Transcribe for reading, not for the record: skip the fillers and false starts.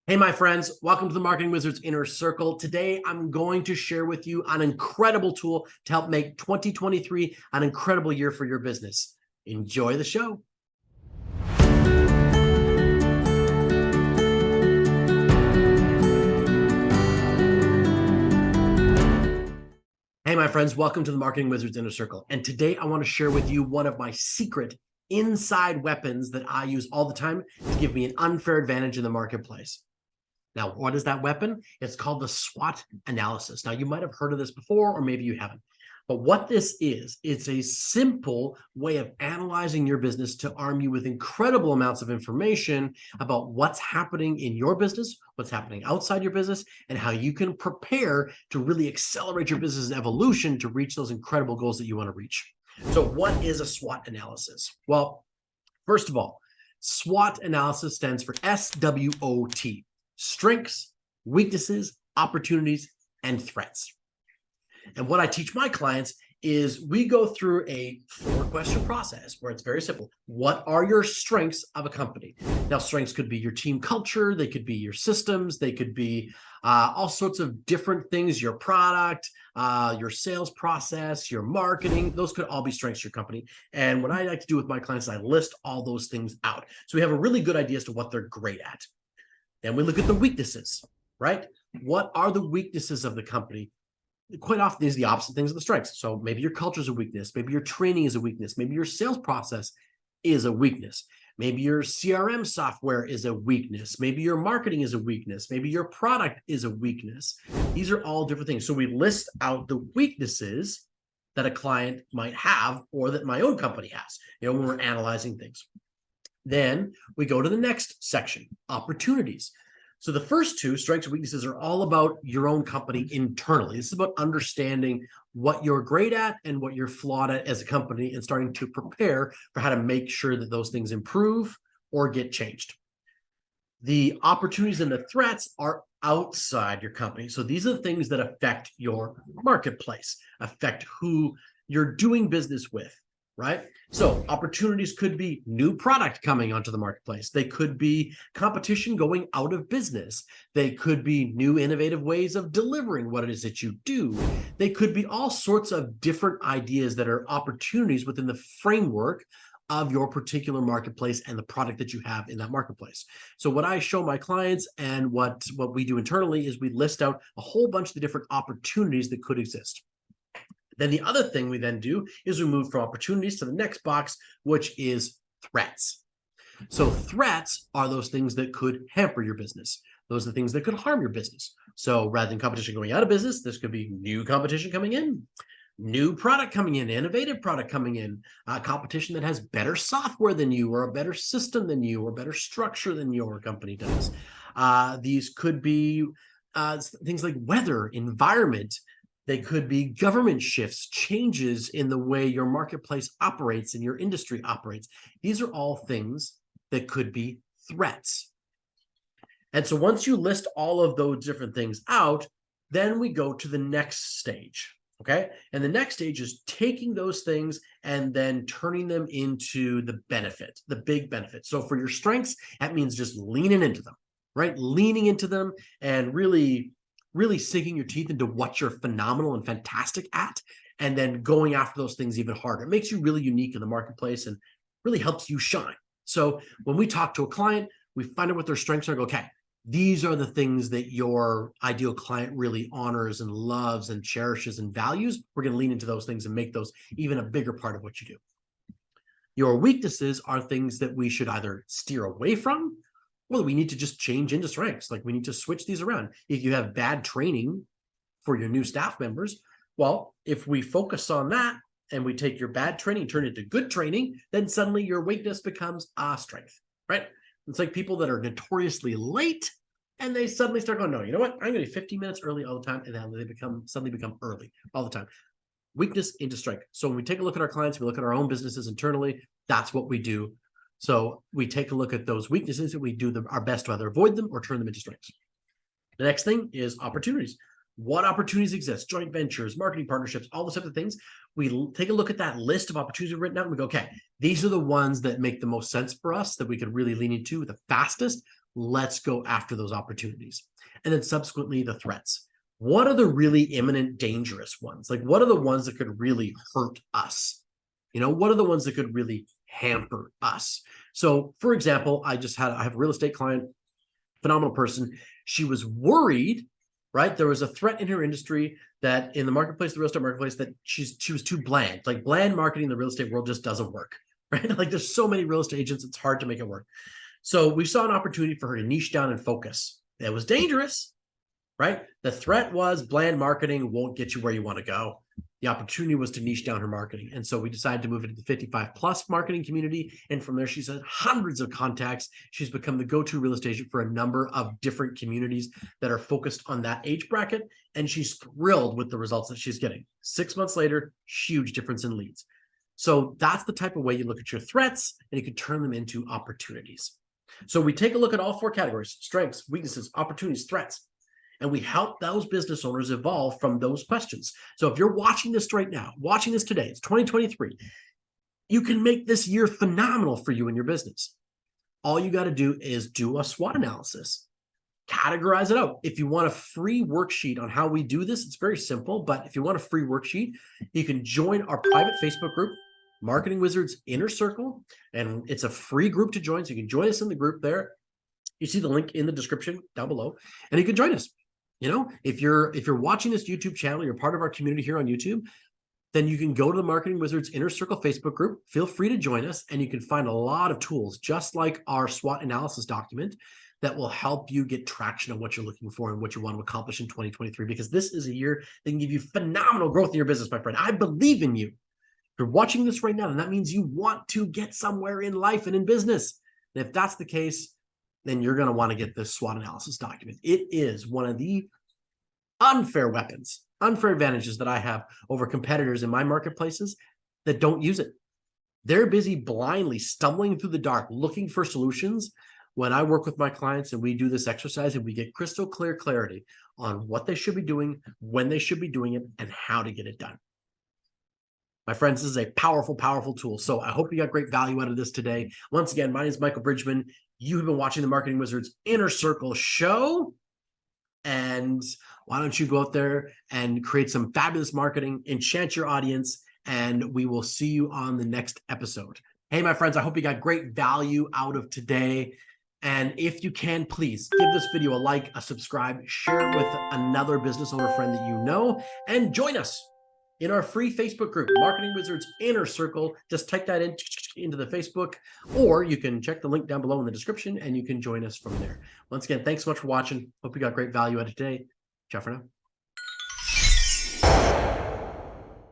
Hey, my friends, welcome to the Marketing Wizards Inner Circle. Today, I'm going to share with you an incredible tool to help make 2023 an incredible year for your business. Enjoy the show. Hey, my friends, welcome to the Marketing Wizards Inner Circle. And today, I want to share with you one of my secret inside weapons that I use all the time to give me an unfair advantage in the marketplace. Now, what is that weapon? It's called the SWOT analysis. Now, you might have heard of this before, or maybe you haven't. But what this is, it's a simple way of analyzing your business to arm you with incredible amounts of information about what's happening in your business, what's happening outside your business, and how you can prepare to really accelerate your business's evolution to reach those incredible goals that you want to reach. So what is a SWOT analysis? Well, first of all, SWOT analysis stands for S.W.O.T. Strengths, weaknesses, opportunities, and threats. And what I teach my clients is we go through a 4-question process where it's very simple. What are your strengths of a company? Now, strengths could be your team culture. They could be your systems. They could be all sorts of different things, your product, your sales process, your marketing. Those could all be strengths of your company. And what I like to do with my clients is I list all those things out. So we have a really good idea as to what they're great at. Then we look at the weaknesses, right? What are the weaknesses of the company? Quite often, these are the opposite things of the strengths. So maybe your culture is a weakness. Maybe your training is a weakness. Maybe your sales process is a weakness. Maybe your CRM software is a weakness. Maybe your marketing is a weakness. Maybe your product is a weakness. These are all different things. So we list out the weaknesses that a client might have or that my own company has, when we're analyzing things. Then we go to the next section, opportunities. So the first two, strengths and weaknesses, are all about your own company internally. This is about understanding what you're great at and what you're flawed at as a company and starting to prepare for how to make sure that those things improve or get changed. The opportunities and the threats are outside your company. So these are the things that affect your marketplace, affect who you're doing business with. Right? So opportunities could be new product coming onto the marketplace. They could be competition going out of business. They could be new innovative ways of delivering what it is that you do. They could be all sorts of different ideas that are opportunities within the framework of your particular marketplace and the product that you have in that marketplace. So what I show my clients and what we do internally is we list out a whole bunch of the different opportunities that could exist. Then the other thing we then do is we move from opportunities to the next box, which is threats. So threats are those things that could hamper your business. Those are the things that could harm your business. So rather than competition going out of business, this could be new competition coming in, new product coming in, innovative product coming in, competition that has better software than you or a better system than you or better structure than your company does. These could be things like weather, environment. They could be government shifts, changes in the way your marketplace operates and your industry operates. These are all things that could be threats. And so once you list all of those different things out, then we go to the next stage, okay? And the next stage is taking those things and then turning them into the benefit, the big benefit. So for your strengths, that means just leaning into them, right? Leaning into them and really sinking your teeth into what you're phenomenal and fantastic at, and then going after those things even harder. It makes you really unique in the marketplace and really helps you shine. So when we talk to a client, we find out what their strengths are and go, okay, these are the things that your ideal client really honors and loves and cherishes and values. We're going to lean into those things and make those even a bigger part of what you do. Your weaknesses are things that we should either steer away from, well, we need to just change into strengths. Like we need to switch these around. If you have bad training for your new staff members, well, if we focus on that and we take your bad training, turn it into good training, then suddenly your weakness becomes a strength, right? It's like people that are notoriously late and they suddenly start going, no, you know what? I'm going to be 15 minutes early all the time. And then they suddenly become early all the time. Weakness into strength. So when we take a look at our clients, we look at our own businesses internally, that's what we do. So we take a look at those weaknesses and we do our best to either avoid them or turn them into strengths. The next thing is opportunities. What opportunities exist? Joint ventures, marketing partnerships, all those types of things. We take a look at that list of opportunities we've written out and we go, okay, these are the ones that make the most sense for us that we could really lean into the fastest. Let's go after those opportunities. And then subsequently, the threats. What are the really imminent, dangerous ones? Like, what are the ones that could really hurt us? What are the ones that could really hamper us? So, for example, I have a real estate client, phenomenal person. She was worried, right? There was a threat in her industry that in the marketplace, the real estate marketplace, that she was too bland. Like, bland marketing in the real estate world just doesn't work, right? Like, there's so many real estate agents, it's hard to make it work. So we saw an opportunity for her to niche down and focus. It was dangerous, right? The threat was bland marketing won't get you where you want to go. The opportunity was to niche down her marketing. And so we decided to move into the 55 plus marketing community. And from there, she's had hundreds of contacts. She's become the go-to real estate agent for a number of different communities that are focused on that age bracket. And she's thrilled with the results that she's getting. 6 months later, huge difference in leads. So that's the type of way you look at your threats, and you can turn them into opportunities. So we take a look at all 4 categories: strengths, weaknesses, opportunities, threats. And we help those business owners evolve from those questions. So if you're watching this right now, watching this today, it's 2023, you can make this year phenomenal for you and your business. All you got to do is do a SWOT analysis, categorize it out. If you want a free worksheet on how we do this, it's very simple. But if you want a free worksheet, you can join our private Facebook group, Marketing Wizards Inner Circle. And it's a free group to join. So you can join us in the group there. You see the link in the description down below, and you can join us. If you're watching this YouTube channel, you're part of our community here on YouTube, then you can go to the Marketing Wizards Inner Circle Facebook group. Feel free to join us, and you can find a lot of tools, just like our SWOT analysis document, that will help you get traction on what you're looking for and what you want to accomplish in 2023, because this is a year that can give you phenomenal growth in your business, my friend. I believe in you. If you're watching this right now, then that means you want to get somewhere in life and in business. And if that's the case, then you're going to want to get this SWOT analysis document. It is one of the unfair advantages that I have over competitors in my marketplaces that don't use it. They're busy blindly stumbling through the dark, looking for solutions. When I work with my clients and we do this exercise and we get crystal clear clarity on what they should be doing, when they should be doing it, and how to get it done. My friends, this is a powerful, powerful tool. So I hope you got great value out of this today. Once again, my name is Michael Bridgman. You have been watching the Marketing Wizards Inner Circle show. And why don't you go out there and create some fabulous marketing, enchant your audience, and we will see you on the next episode. Hey, my friends, I hope you got great value out of today. And if you can, please give this video a like, a subscribe, share it with another business owner friend that you know, and join us in our free Facebook group, Marketing Wizards Inner Circle. Just type that into the Facebook, or you can check the link down below in the description and you can join us from there. Once again, thanks so much for watching. Hope you got great value out of today. Ciao for now.